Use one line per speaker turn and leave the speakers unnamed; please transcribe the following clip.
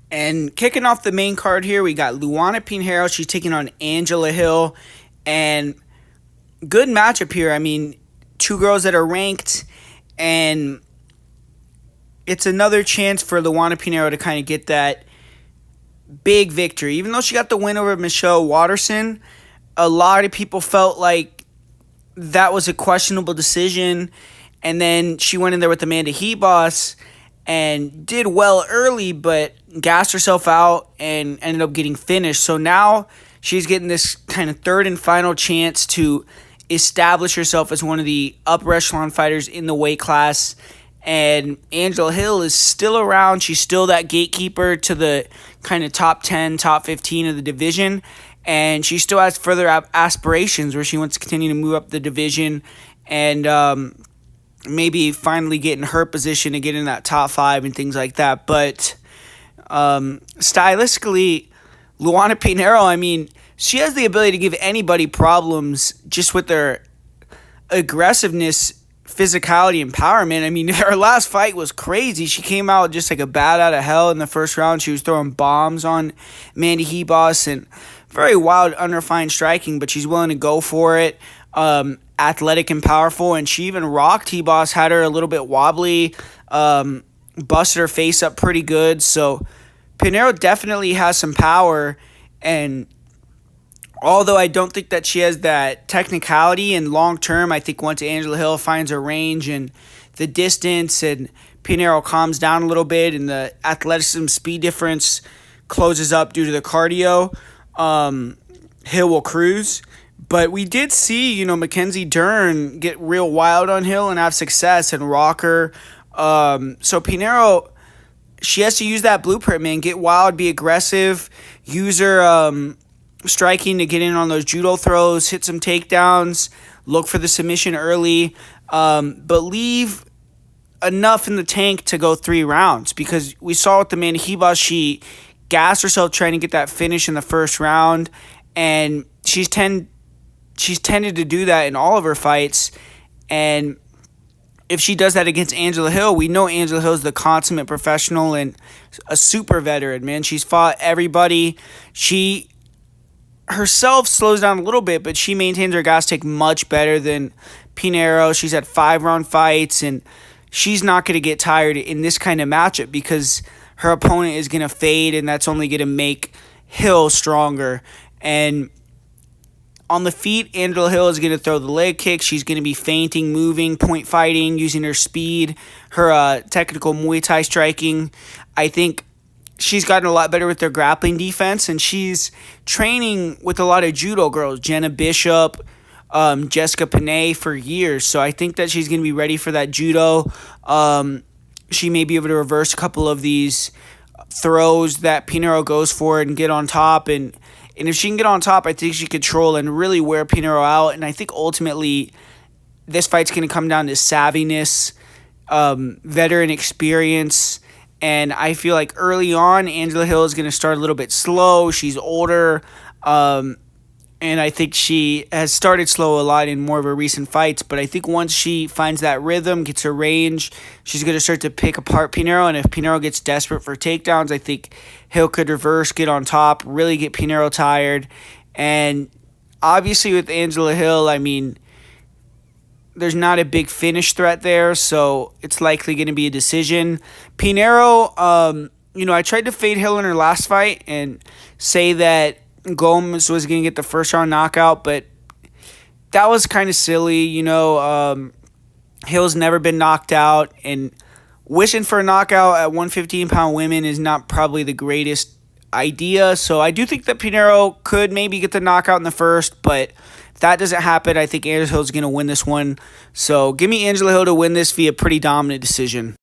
And kicking off the main card here, we got Luana Pinheiro. She's taking on Angela Hill. And good matchup here. I mean, two girls that are ranked. And it's another chance for Luana Pinheiro to kind of get that big victory. Even though she got the win over Michelle Watterson, a lot of people felt like that was a questionable decision. And then she went in there with Amanda Hebos and did well early, but gassed herself out and ended up getting finished. So now she's getting this kind of third and final chance to establish herself as one of the upper echelon fighters in the weight class. And Angela Hill is still around. She's still that gatekeeper to the kind of top 10, top 15 of the division. And she still has further aspirations where she wants to continue to move up the division and maybe finally get in her position to get in that top 5 and things like that. But stylistically, Luana Pinheiro, I mean, she has the ability to give anybody problems just with their aggressiveness, physicality, and empowerment. I mean, her last fight was crazy. She came out just like a bat out of hell in the first round. She was throwing bombs on Mandy Hebos and very wild, unrefined striking, but she's willing to go for it. Athletic and powerful, and she even rocked Hebos, had her a little bit wobbly, busted her face up pretty good. So Pinheiro definitely has some power, and although I don't think that she has that technicality in long term, I think once Angela Hill finds her range and the distance and Pinheiro calms down a little bit and the athleticism speed difference closes up due to the cardio, Hill will cruise. But we did see, Mackenzie Dern get real wild on Hill and have success and rock her. So Pinheiro, she has to use that blueprint, man. Get wild, be aggressive, use her striking to get in on those judo throws, hit some takedowns, look for the submission early, but leave enough in the tank to go 3 rounds. Because we saw with the Amanda Hebos, she gassed herself trying to get that finish in the first round, and she's tended to do that in all of her fights. And if she does that against Angela Hill, we know Angela Hill is the consummate professional and a super veteran, man. She's fought everybody. She herself slows down a little bit, but she maintains her gas take much better than Pinheiro. She's had 5-round fights, and she's not going to get tired in this kind of matchup because her opponent is going to fade, and that's only going to make Hill stronger. And on the feet, Angela Hill is going to throw the leg kick. She's going to be feinting, moving, point fighting, using her speed, her technical Muay Thai striking. I think she's gotten a lot better with their grappling defense, and she's training with a lot of judo girls, Jenna Bishop, Jessica Panay, for years. So I think that she's going to be ready for that judo. She may be able to reverse a couple of these throws that Pinheiro goes for and get on top. And if she can get on top, I think she could control and really wear Pinheiro out. And I think ultimately this fight's going to come down to savviness, veteran experience. And I feel like early on, Angela Hill is going to start a little bit slow. She's older. And I think she has started slow a lot in more of her recent fights. But I think once she finds that rhythm, gets her range, she's going to start to pick apart Pinheiro. And if Pinheiro gets desperate for takedowns, I think Hill could reverse, get on top, really get Pinheiro tired. And obviously with Angela Hill, I mean, there's not a big finish threat there, so it's likely going to be a decision. Pinheiro, I tried to fade Hill in her last fight and say that Gomes was going to get the first round knockout, but that was kind of silly. Hill's never been knocked out, and wishing for a knockout at 115-pound women is not probably the greatest idea. So I do think that Pinheiro could maybe get the knockout in the first, but if that doesn't happen, I think Angela Hill is going to win this one. So give me Angela Hill to win this via pretty dominant decision.